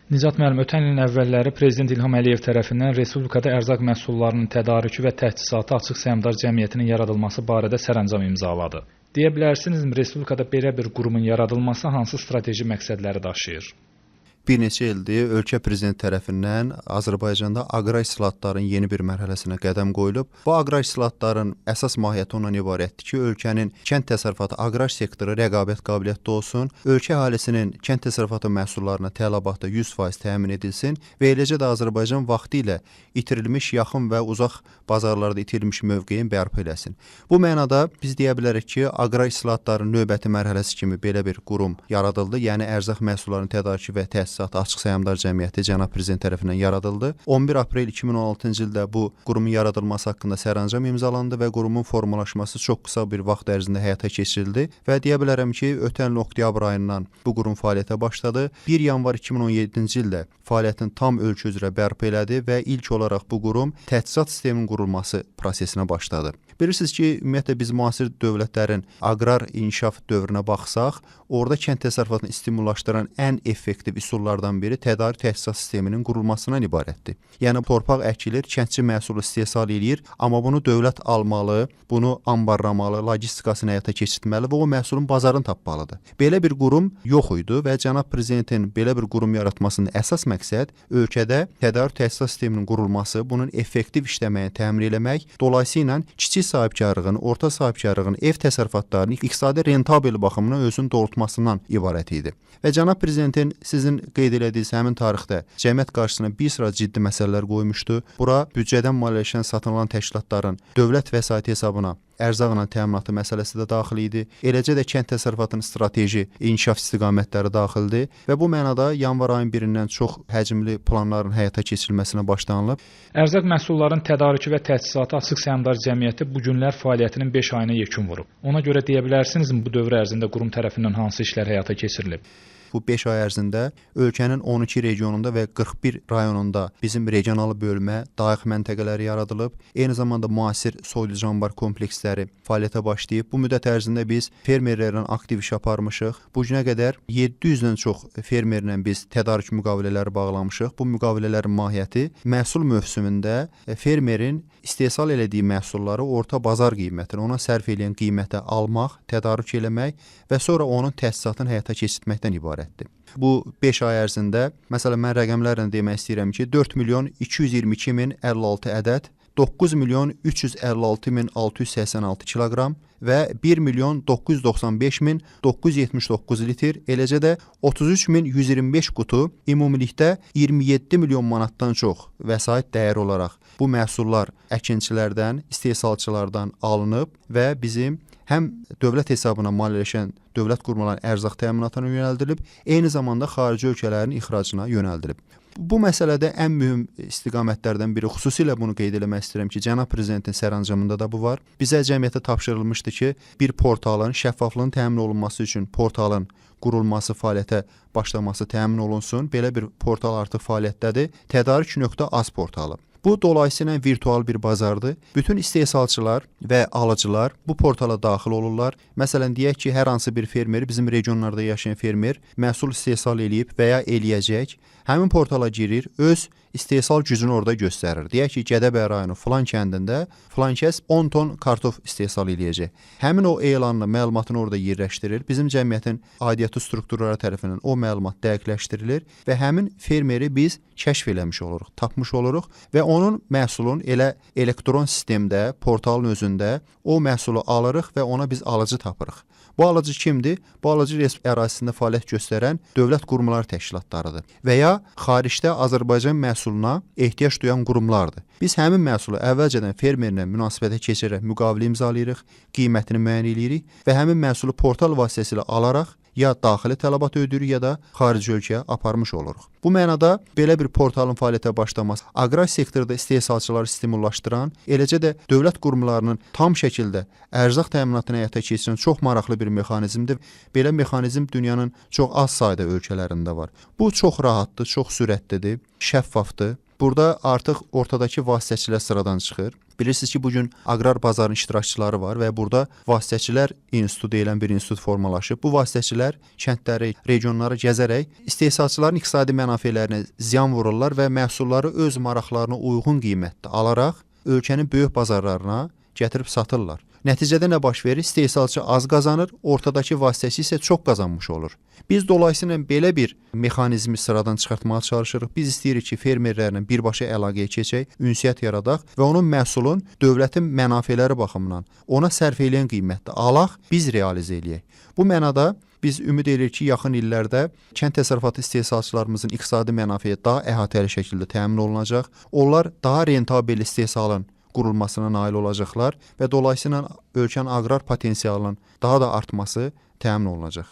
Nicat müəllim, ötən ilin əvvəlləri Prezident İlham Əliyev tərəfindən Respublikada ərzaq məhsullarının tədarükü və təchizatı açıq səhmdar cəmiyyətinin yaradılması barədə sərəncam imzaladı. Deyə bilərsinizmi, Respublikada belə bir qurumun yaradılması hansı strateji məqsədləri daşıyır? Bir neçə ildir ölkə prezidenti tərəfindən Azərbaycanda aqrar islahatların yeni bir mərhələsinə qədəm qoyulub. Bu aqrar islahatların əsas mahiyyəti ondan ibarətdir ki, ölkənin kənd təsərrüfatı aqrar sektoru rəqabət qabiliyyətli olsun, ölkə əhalisinin kənd təsərrüfatı məhsullarına tələbatı 100% təmin edilsin və eləcə də Azərbaycan vaxtilə itirilmiş yaxın və uzaq bazarlarda itirilmiş mövqeyin bərpa eləsin. Bu mənada biz deyə bilərik ki, aqrar islahatların növbəti mərhələsi kimi belə bir qurum yaradıldı, yəni ərzaq məhsullarının tədarükü və təchizatı açıq səhmdar cəmiyyəti cənab prezident tərəfindən yaradıldı. 11 aprel 2016-cı ildə bu qurumun yaradılması haqqında sərəncam imzalandı və qurumun formalaşması çox qısa bir vaxt ərzində həyata keçirildi və deyə bilərəm ki, ötən il oktyabr ayından bu qurum fəaliyyətə başladı. 1 yanvar 2017-ci ildə fəaliyyətini tam ölkə üzrə bərpa elədi və ilk olaraq bu qurum təchizat sisteminin qurulması prosesinə başladı. Bilirsiniz ki, ümumiyyətlə biz müasir dövlətlərin aqrar inkişaf dövrünə baxsaq, orada kənd təsərrüfatını stimullaşdıran ən effektiv üsullardan biri tədarük təchizat sisteminin qurulmasından ibarətdir. Yəni torpaq əkilir, kəndçi məhsulu istehsal eləyir, amma bunu dövlət almalı, bunu ambarlamalı, logistikasını həyata keçirtməli və o məhsulun bazarını tapmalıdır. Belə bir qurum yox idi və cənab prezidentin belə bir qurum yaratmasının əsas məqsəd ölkədə tədarük təchizat sisteminin qurulması, bunun effektiv işləməyini təmin etmək, dolayısıyla kiçik sahibkarlığın, orta sahibkarlığın, ev təsərrüfatlarının iqtisadi rentabel baxımından özünü doğrultmasından ibarət idi. Və cənab prezidentin sizin qeyd elədiyiniz həmin tarixdə cəmiyyət qarşısına bir sıra ciddi məsələlər qoymuşdu. Bura büdcədən maliyyələşən satılan təşkilatların dövlət vəsaiti hesabına ərzaqla təminatı məsələsi də daxil idi. Eləcə də kənd təsərrüfatının strateji inkişaf istiqamətləri daxildir və bu mənada yanvar ayın 1-dən çox həcmli planların həyata keçirilməsinə başlanılıb. Ərzaq məhsullarının tədarükü və təchizatı açıq səhmdar cəmiyyəti bu günlər fəaliyyətinin 5 ayına yekun vurub. Ona görə deyə bilərsinizmi, bu dövr ərzində qurum tərəfindən hansı işlər həyata keçirilib? Bu 5 ay ərzində ölkənin 12 regionunda və 41 rayonunda bizim regional bölmə, dayıq məntəqələri yaradılıb. Eyni zamanda müasir soyuducu anbar kompleksləri fəaliyyətə başlayıb. Bu müddət ərzində biz fermerlərlə aktiv iş aparmışıq. Bu günə qədər 700-dən çox fermerlə biz tədarük müqavilələri bağlamışıq. Bu müqavilələrin mahiyyəti məhsul mövsümündə fermerin istehsal elədiyi məhsulları orta bazar qiymətinə, ona sərf edən qiymətə almaq, tədarük eləmək və sonra onun təchizatını həyata keçirtməkdən ibarətdir. Bu 5 ay ərzində, məsələn, mən rəqəmlərlə demək istəyirəm ki, 4 milyon 222 min 56 ədəd, 9 milyon 356 min 686 kiloqram və 1 milyon 995 min 979 litr, eləcə də 33 min 125 qutu, ümumilikdə 27 milyon manatdan çox vəsait dəyər olaraq bu məhsullar əkinçilərdən, istehsalçılardan alınıb və bizim həm dövlət hesabına maliyyələşən dövlət qurumlarının ərzaq təminatına yönəldilib, eyni zamanda xarici ölkələrin ixracına yönəldilib. Bu məsələdə ən mühüm istiqamətlərdən biri, xüsusilə bunu qeyd eləmək istəyirəm ki, cənab prezidentin sərəncamında da bu var. Bizə cəmiyyətə tapşırılmışdı ki, bir portalın şəffaflığın təmin olunması üçün portalın qurulması, fəaliyyətə başlaması təmin olunsun. Belə bir portal artıq fəaliyyətdədir. Tədarük.az portalı. Bu dolayısıyla virtual bir bazardır. Bütün istehsalçılar və alıcılar bu portala daxil olurlar. Məsələn, deyək ki, hər hansı bir fermeri, bizim regionlarda yaşayan fermer məhsul istehsal eləyib və ya eləyəcək, həmin portala girir, öz istehsal gücünü orada göstərir. Deyək ki, Gədəbəy rayonu filan kəndində filan kəs 10 ton kartof istehsal eləyəcək. Həmin o elanla məlumatını orada yerləşdirir. Bizim cəmiyyətin aidiyyatı strukturları tərəfindən o məlumat dəqiqləşdirilir və həmin fermeri biz kəşf eləmiş oluruq, tapmış oluruq və onun məhsulun elə elektron sistemdə, portalın özündə o məhsulu alırıq və ona biz alıcı tapırıq. Bu alıcı kimdir? Bu alıcı ərazisində fəaliyyət göstərən dövlət qurumları təşkilatlarıdır və ya xaricdə Azərbaycan məhsuluna ehtiyac duyan qurumlardır. Biz həmin məhsulu əvvəlcədən fermerlə münasibətə keçirərək müqavilə imzalayırıq, qiymətini müəyyən edirik və həmin məhsulu portal vasitəsilə alaraq ya daxili tələbat ödəyirik, ya da xarici ölkəyə aparmış oluruq. Bu mənada belə bir portalın fəaliyyətə başlaması aqrar sektorda istehsalçıları stimullaşdıran, eləcə də dövlət qurumlarının tam şəkildə ərzaq təminatını həyata keçirən çox maraqlı bir mexanizmdir. Belə mexanizm dünyanın çox az sayda ölkələrində var. Bu çox rahatdır, çox sürətlidir, şəffafdır. Burada artıq ortadakı vasitəçilər sıradan çıxır. Bilirsiniz ki, bugün aqrar bazarın iştirakçıları var və burada vasitəçilər institutu deyilən bir institut formalaşıb. Bu vasitəçilər kəndləri, regionları gəzərək istehsalçıların iqtisadi mənafələrinə ziyan vururlar və məhsulları öz maraqlarına uyğun qiymətdə alaraq ölkənin böyük bazarlarına gətirib satırlar. Nəticədə nə baş verir? İstehsalçı az qazanır, ortadakı vasitəçi isə çox qazanmış olur. Biz dolayısıyla belə bir mexanizmi sıradan çıxartmağa çalışırıq. Biz istəyirik ki, fermerlərlə birbaşa əlaqəyə keçək, ünsiyyət yaradaq və onun məhsulun dövlətin mənafeləri baxımından ona sərf eləyən qiymətdə alaq, biz realizə eləyək. Bu mənada biz ümid edirik ki, yaxın illərdə kənd təsərrüfatı istehsalçılarımızın iqtisadi mənafeyi daha əhatəli şəkildə təmin olunacaq. Onlar daha rentabel istehsalın qurulmasına nail olacaqlar və dolayısıyla ölkənin aqrar potensialının daha da artması təmin olunacaq.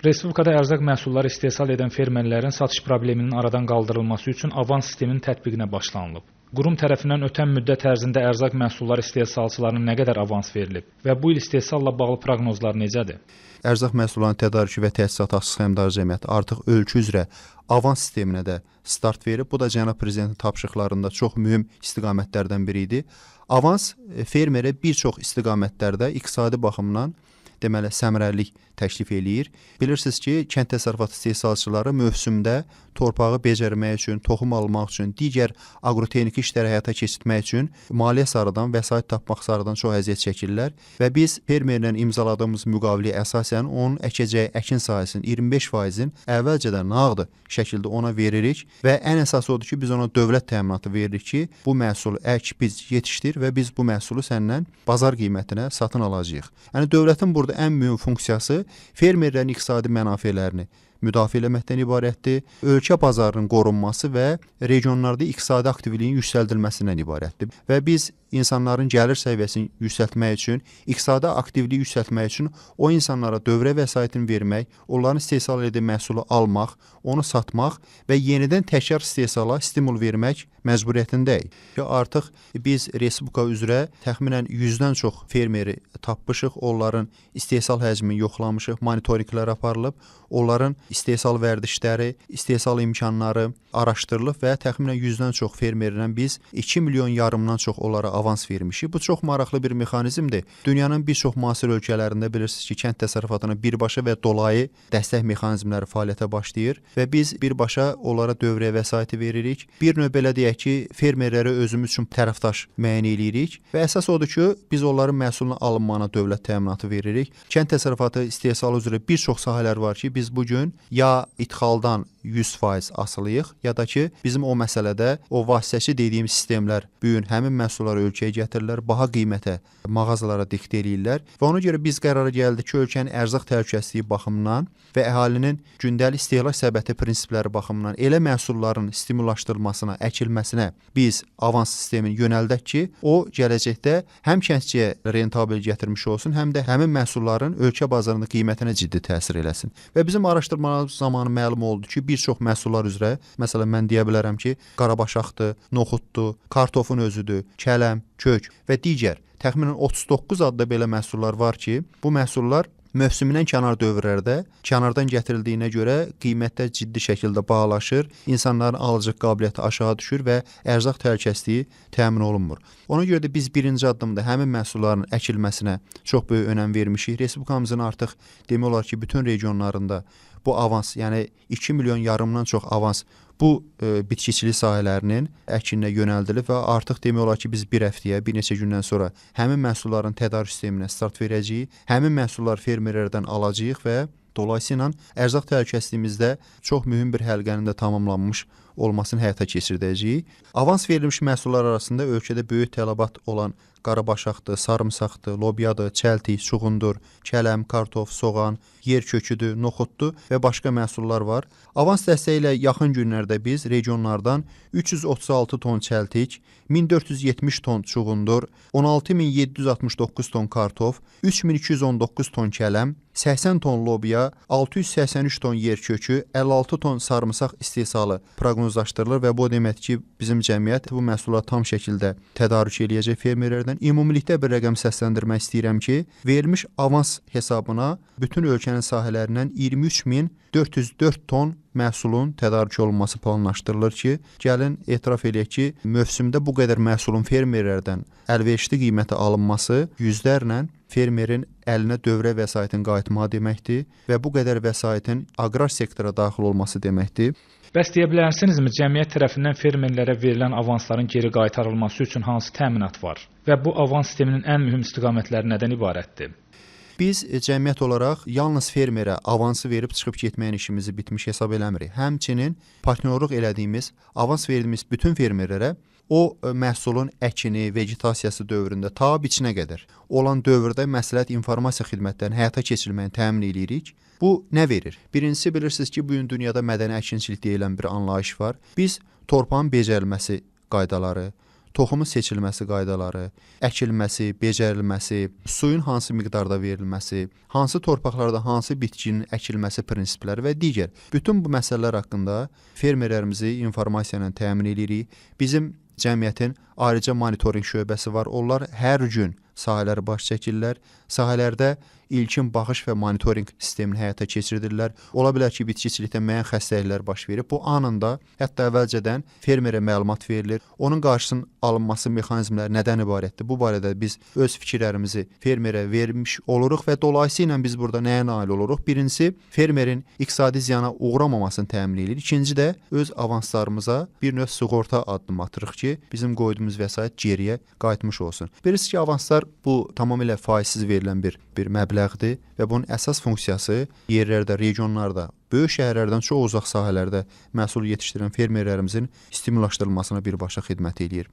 Respublikada ərzaq məhsulları istehsal edən fermerlərin satış probleminin aradan qaldırılması üçün avans sisteminin tətbiqinə başlanılıb. Qurum tərəfindən ötən müddət ərzində ərzaq məhsulları istehsalçılarına nə qədər avans verilib və bu il istehsalla bağlı proqnozlar necədir? Ərzaq məhsullarının tədarükü və təsisatı Açıq Səhmdar Cəmiyyəti artıq ölkə üzrə avans sisteminə də start verib. Bu da cənab prezidentin tapşırıqlarında çox mühüm istiqamətlərdən biri idi. Avans fermerə bir çox istiqamətlərdə iqtisadi baxımdan deməli səmərəlilik təklif eləyir. Bilirsiniz ki, kənd təsərrüfatı istehsalçıları mövsümdə torpağı becərmək üçün, toxum almaq üçün, digər aqrotexniki işləri həyata keçirmək üçün maliyyə sarıdan, vəsait tapmaq sarıdan çox əziyyət çəkirlər və biz fermerlə imzaladığımız müqaviləyə əsasən onun əkəcəyi əkin sahəsinin 25%-in əvvəlcədən nağd şəkildə ona veririk və ən əsası odur ki, biz ona dövlət təminatı veririk ki, bu məhsulu ək, biz yetişdir və biz bu məhsulu səndən bazar qiymətinə satın alacağıq. Yəni dövlətin burada ən mühüm funksiyası fermerlərin iqtisadi mənafələrini müdafiə eləməkdən ibarətdir. Ölkə bazarının qorunması və regionlarda iqtisadi aktivliyin yüksəldilməsindən ibarətdir. Və biz insanların gəlir səviyyəsini yüksəltmək üçün, iqtisadi aktivliyi yüksəltmək üçün o insanlara dövrə vəsaitini vermək, onların istehsal etdiyi məhsulu almaq, onu satmaq və yenidən təkrar istehsala stimul vermək məcburiyyətindəyik. Artıq biz respublika üzrə təxminən 100-dən çox fermeri tapmışıq, onların istehsal həcmini yoxlamışıq, monitorinqlər aparılıb, onların istehsal vərdişləri, istehsal imkanları araşdırılıb və təxminən 100-dən çox fermerlə biz 2,5 milyon çox onlara avans vermişik. Bu çox maraqlı bir mexanizmdir. Dünyanın bir çox müasir ölkələrində bilirsiniz ki, kənd təsərrüfatına birbaşa və dolayı dəstək mexanizmləri fəaliyyətə başlayır və biz birbaşa onlara dövrəyə vəsaiti veririk. Bir növ belə deyək ki, fermerlərə özümüz üçün tərəfdaş müəyyən edirik və əsas odur ki, biz onların məhsulunu alınmağına dövlət təminatı veririk. Kənd təsərrüfatı istehsalı üzrə bir çox sahələr var ki, biz bugün ya idxaldan 100% asılıyıq, ya da ki, bizim o məsələdə o vasitəçi dediyim sistemlər bu gün həmin məhsulları ölkəyə gətirirlər, baha qiymətə mağazalara diktə eləyirlər və ona görə biz qərara gəldik ki, ölkənin ərzaq təhlükəsizliyi baxımından və əhalinin gündəlik istehlak səbəti prinsipləri baxımından elə məhsulların stimullaşdırılmasına, əkilməsinə biz avans sistemini yönəldək ki, o gələcəkdə həm kəndçiyə rentabel gətirmiş olsun, həm də həmin məhsulların ölkə bazarında qiymətinə ciddi təsir eləsin. Və bizim araşdırmalarımız zamanı məlum oldu ki, bir çox məhsullar üzrə, məsələn mən deyə bilərəm ki, qarabaşaqdır, noxuddur, kartofun özüdür, kələm, kök və digər təxminən 39 adda belə məhsullar var ki, bu məhsullar mövsümündən kənar dövrlərdə kənardan gətirildiyinə görə qiymətlər ciddi şəkildə bahalaşır, insanların alıcı qabiliyyəti aşağı düşür və ərzaq təhlükəsizliyi təmin olunmur. Ona görə də biz birinci addımda həmin məhsulların əkilməsinə çox böyük önəm vermişik. Respublikamızın artıq demək olar ki, bütün regionlarında bu avans, yəni 2,5 milyon çox avans bu bitkiçilik sahələrinin əkininə yönəldilib və artıq demək olar ki, biz bir həftəyə, bir neçə gündən sonra həmin məhsulların tədarük sisteminə start verəcəyik, həmin məhsullar fermerlərdən alacağıq və dolayısıyla ərzaq təhlükəsizliyimizdə çox mühüm bir həlqənin də tamamlanmış olmasını həyata keçirdəcəyik. Avans verilmiş məhsullar arasında ölkədə böyük tələbat olan qarabaşaqdır, sarımsaqdır, lobyadır, çəltik, çuğundur, kələm, kartof, soğan, yer köküdür, noxuddur və başqa məhsullar var. Avans dəstəyi ilə yaxın günlərdə biz regionlardan 336 ton çəltik, 1470 ton çuğundur, 16769 ton kartof, 3219 ton kələm, 80 ton lobya, 683 ton yer kökü, 56 ton sarımsaq istehsalı proqnozlaşdırılır və bu deməkdir ki, bizim cəmiyyət bu məhsulları tam şəkildə tədarük eləyəcək fermerlərdən. mən ümumilikdə bir rəqəm səsləndirmək istəyirəm ki, verilmiş avans hesabına bütün ölkənin sahələrindən 23.404 ton məhsulun tədarük olunması planlaşdırılır ki, gəlin etiraf eləyək ki, mövsümdə bu qədər məhsulun fermerlərdən əlverişli qiymətə alınması yüzlərlə fermerin əlinə dövrə vəsaitin qayıtmağı deməkdir və bu qədər vəsaitin aqrar sektora daxil olması deməkdir. Bəs deyə bilərsinizmi, cəmiyyət tərəfindən fermerlərə verilən avansların geri qaytarılması üçün hansı təminat var və bu avans sisteminin ən mühüm istiqamətləri nədən ibarətdir? Biz cəmiyyət olaraq yalnız fermerə avansı verib çıxıb getməyin işimizi bitmiş hesab eləmirik. Həmçinin partnyorluq elədiyimiz, avans verdiyimiz bütün fermerlərə o məhsulun əkini, vegetasiyası dövründə ta biçinə qədər olan dövrdə məsləhət informasiya xidmətlərinin həyata keçirilməyini təmin edirik. Bu nə verir? Birincisi, bilirsiniz ki, bugün dünyada mədəni əkinçilik deyilən bir anlayış var. Biz torpağın becərilməsi qaydaları, toxumun seçilməsi qaydaları, əkilməsi, becərilməsi, suyun hansı miqdarda verilməsi, hansı torpaqlarda hansı bitkinin əkilməsi prinsipləri və digər bütün bu məsələlər haqqında fermerlərimizi informasiya ilə təmin edirik. Bizim cəmiyyətin ayrıca monitorinq şöbəsi var. Onlar hər gün sahələri baş çəkirlər. Sahələrdə ilkin baxış və monitorinq sistemini həyata keçirdirlər. Ola bilər ki, bitkiçilikdə müəyyən xəstəliklər baş verib. Bu anında, hətta əvvəlcədən fermerə məlumat verilir. Onun qarşısının alınması mexanizmləri nədən ibarətdir? Bu barədə biz öz fikirlərimizi fermerə vermiş oluruq və dolayısıyla biz burada nəyə nail oluruq? Birincisi, fermerin iqtisadi ziyana uğramamasını təmin edirik. İkinci də öz avanslarımıza bir növ sığorta addım atırıq ki, bizim qoyduğumuz vəsait geriyə qayıtmış olsun. Bilirsiniz ki, avanslar bu tamamilə faizsiz verilən bir məbləğdir və bunun əsas funksiyası yerlərdə, regionlarda, böyük şəhərlərdən çox uzaq sahələrdə məhsul yetişdirən fermerlərimizin stimulaşdırılmasına birbaşa xidmət edir.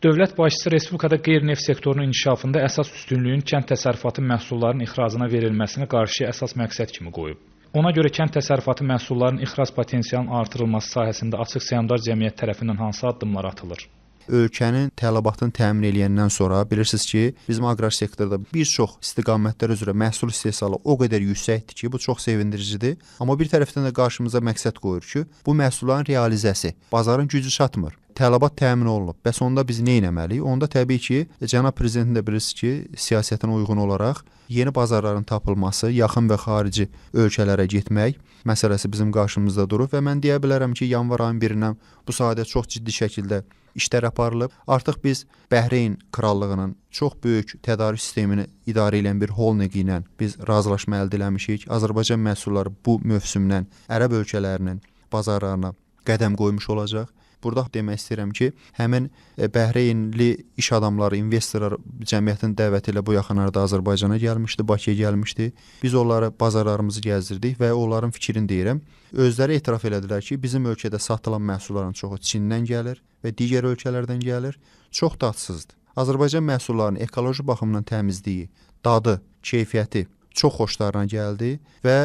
Dövlət başçısı Respublikada qeyri-neft sektorunun inkişafında əsas üstünlüyün kənd təsərrüfatı məhsullarının ixracına verilməsini qarşıya əsas məqsəd kimi qoyub. Ona görə kənd təsərrüfatı məhsullarının ixrac potensialının artırılması sahəsində açıq səhmdar cəmiyyət tərəfindən hansı addımlar atılır? Ölkənin tələbatını təmin edəndən sonra bilirsiniz ki, bizim aqrar sektorda bir çox istiqamətlər üzrə məhsul istehsalı o qədər yüksəkdir ki, bu çox sevindiricidir. Amma bir tərəfdən də qarşımıza məqsəd qoyur ki, bu məhsulların realizəsi, bazarın gücü çatmır. Tələbat təmin olunub. Bəs onda biz nə etməliyik? Onda təbii ki, cənab prezidentin də bilirsiniz ki, siyasətinə uyğun olaraq yeni bazarların tapılması, yaxın və xarici ölkələrə getmək məsələsi bizim qarşımızda durur və mən deyə bilərəm ki, yanvar ayının 1-dən bu sahədə çox ciddi şəkildə işlər aparılıb. Artıq biz Bəhreyn krallığının çox böyük tədarük sistemini idarə edən bir holdinq ilə biz razılaşma əldə etmişik. Azərbaycan məhsulları bu mövsümdən ərəb ölkələrinin bazarlarına qədəm qoymuş olacaq. Burada demək istəyirəm ki, həmin Bəhreynli iş adamları, investorlar cəmiyyətin dəvəti ilə bu yaxınlarda Azərbaycana gəlmişdi, Bakıya gəlmişdi. Biz onları bazarlarımızı gəzdirdik və onların fikrini deyirəm. Özləri etiraf elədilər ki, bizim ölkədə satılan məhsulların çoxu Çindən gəlir və digər ölkələrdən gəlir. Çox dadsızdır. Azərbaycan məhsullarının ekoloji baxımdan təmizliyi, dadı, keyfiyyəti çox xoşlarına gəldi və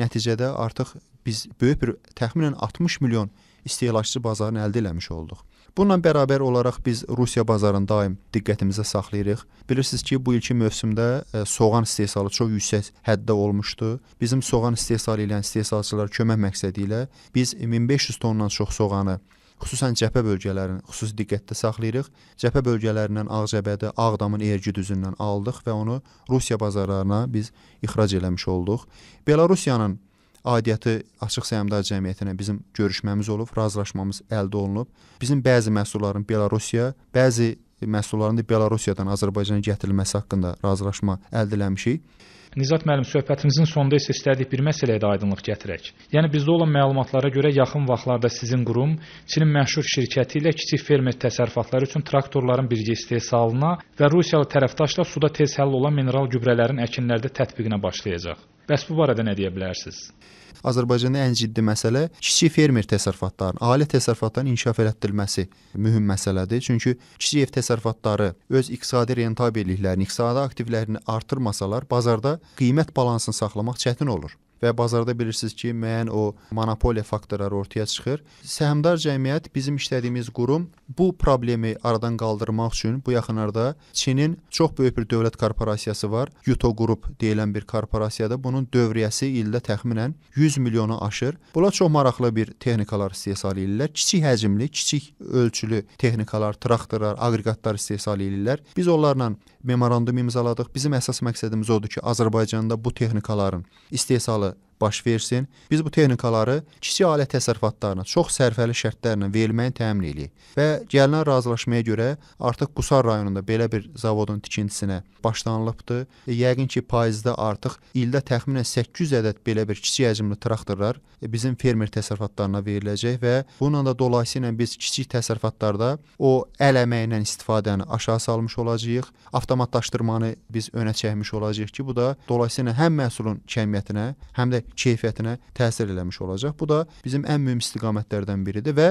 nəticədə artıq biz böyük bir təxminən 60 milyon istehlakçı bazarını əldə eləmiş olduq. Bununla bərabər olaraq biz Rusiya bazarını daim diqqətimizə saxlayırıq. Bilirsiniz ki, bu ilki mövsümdə soğan istehsalı çox yüksək həddə olmuşdu. Bizim soğan istehsalı edən istehsalçılara kömək məqsədi ilə biz 1500 tondan çox soğanı xüsusən cəbhə bölgələrini xüsusi diqqətdə saxlayırıq. Cəbhə bölgələrindən Ağcabədi, Ağdamın Ergi düzündən aldıq və onu Rusiya bazarlarına biz ixrac eləmiş olduq. Belarusiyanın aidiyyatı açıq səhmdar cəmiyyətinə bizim görüşməmiz olub, razılaşmamız əldə olunub. Bizim bəzi məhsulların Belarusiya, bəzi məhsulların da Belarusiyadan Azərbaycana gətirilməsi haqqında razılaşma əldə eləmişik. Nizat müəllim, söhbətimizin sonunda isə istədik bir məsələyə də aydınlıq gətirək. Yəni bizdə olan məlumatlara görə yaxın vaxtlarda sizin qurum Çinin məşhur şirkəti ilə kiçik fermer təsərrüfatları üçün traktorların birgə istehsalına və Rusiyalı tərəfdaşla suda tez həll olan mineral gübrələrin əkinlərdə tətbiqinə başlayacaq. Bəs bu barədə nə deyə bilərsiniz? Azərbaycanda ən ciddi məsələ kiçik fermer təsərrüfatlarının, ailə təsərrüfatlarının inkişaf elətdirilməsi mühüm məsələdir. Çünki kiçik ev təsərrüfatları öz iqtisadi rentabelliklərini, iqtisadi aktivlərini artırmasalar, bazarda qiymət balansını saxlamaq çətin olur. və bazarda bilirsiniz ki, müəyyən o monopoliya faktorları ortaya çıxır. Səhmdar cəmiyyət bizim işlədiyimiz qurum bu problemi aradan qaldırmaq üçün bu yaxınlarda Çinin çox böyük bir dövlət korporasiyası var. Yuto Group deyilən bir korporasiyadır. Bunun dövriyyəsi ildə təxminən 100 milyonu aşır. Bunlar çox maraqlı bir texnikalar istehsal edirlər. Kiçik həcmli, kiçik ölçülü texnikalar, traktorlar, aqreqatlar istehsal edirlər. Biz onlarla memorandum imzaladıq. Bizim əsas məqsədimiz odur ki, Azərbaycanda bu texnikaların istehsalı baş versin. Biz bu texnikaları kiçik alət təsərrüfatlarına çox sərfəli şərtlərlə verilməyi təmin edirik. Və gəlinən razılaşmaya görə artıq Qusar rayonunda belə bir zavodun tikintisinə başlanılıbdır. Yəqin ki, payızda artıq ildə təxminən 800 ədəd belə bir kiçik həcmli traktorlar bizim fermer təsərrüfatlarına veriləcək və bununla da dolayısıyla biz kiçik təsərrüfatlarda o əl əməyindən istifadəni aşağı salmış olacağıq. Avtomatlaşdırmanı biz önə çəkmiş olacağıq ki, bu da dolayısıyla həm məhsulun kəmiyyətinə, həm də keyfiyyətinə təsir eləmiş olacaq. Bu da bizim ən mühüm istiqamətlərdən biridir və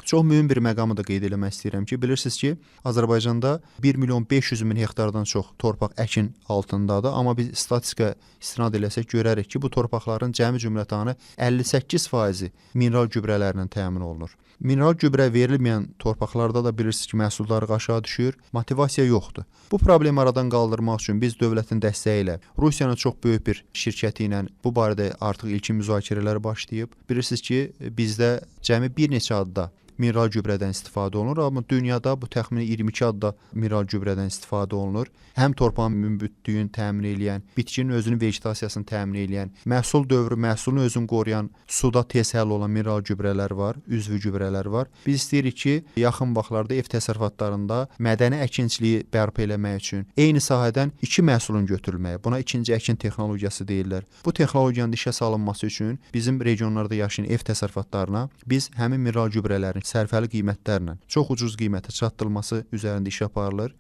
çox mühüm bir məqamı da qeyd eləmək istəyirəm ki, bilirsiniz ki, Azərbaycanda 1.500.000 hektardan çox torpaq əkin altındadır, amma biz statistika istinad eləsək görərik ki, bu torpaqların cəmi cümlətanı 58% mineral gübrələrlə təmin olunur. Mineral gübrə verilməyən torpaqlarda da bilirsiniz ki, məhsulları aşağı düşür, motivasiya yoxdur. Bu problemi aradan qaldırmaq üçün biz dövlətin dəstəyi ilə Rusiyanın çox böyük bir şirkəti ilə bu barədə artıq ilkin müzakirələr başlayıb. Bilirsiniz ki, bizdə cəmi bir neçə adda mineral gübrədən istifadə olunur, amma dünyada bu təxminən 22 adda mineral gübrədən istifadə olunur. Həm torpağın münbütlüyünü təmin edən, bitkinin özünün vegetasiyasını təmin edən, məhsul dövrü məhsulun özünü qoruyan, suda tez həll olan mineral gübrələr var, üzvü gübrələr var. Biz istəyirik ki, yaxın vaxtlarda ev təsərrüfatlarında mədəni əkinçiliyi bərpa eləmək üçün eyni sahədən iki məhsulun götürülməyi, buna ikinci əkin texnologiyası deyirlər. Bu texnologiyanın işə salınması üçün bizim regionlarda yaşayan ev təsərrüfatlarına biz həmin mineral gübrələrin sərfəli qiymətlərlə çox ucuz qiymətə çatdırılması üzərində iş aparılır.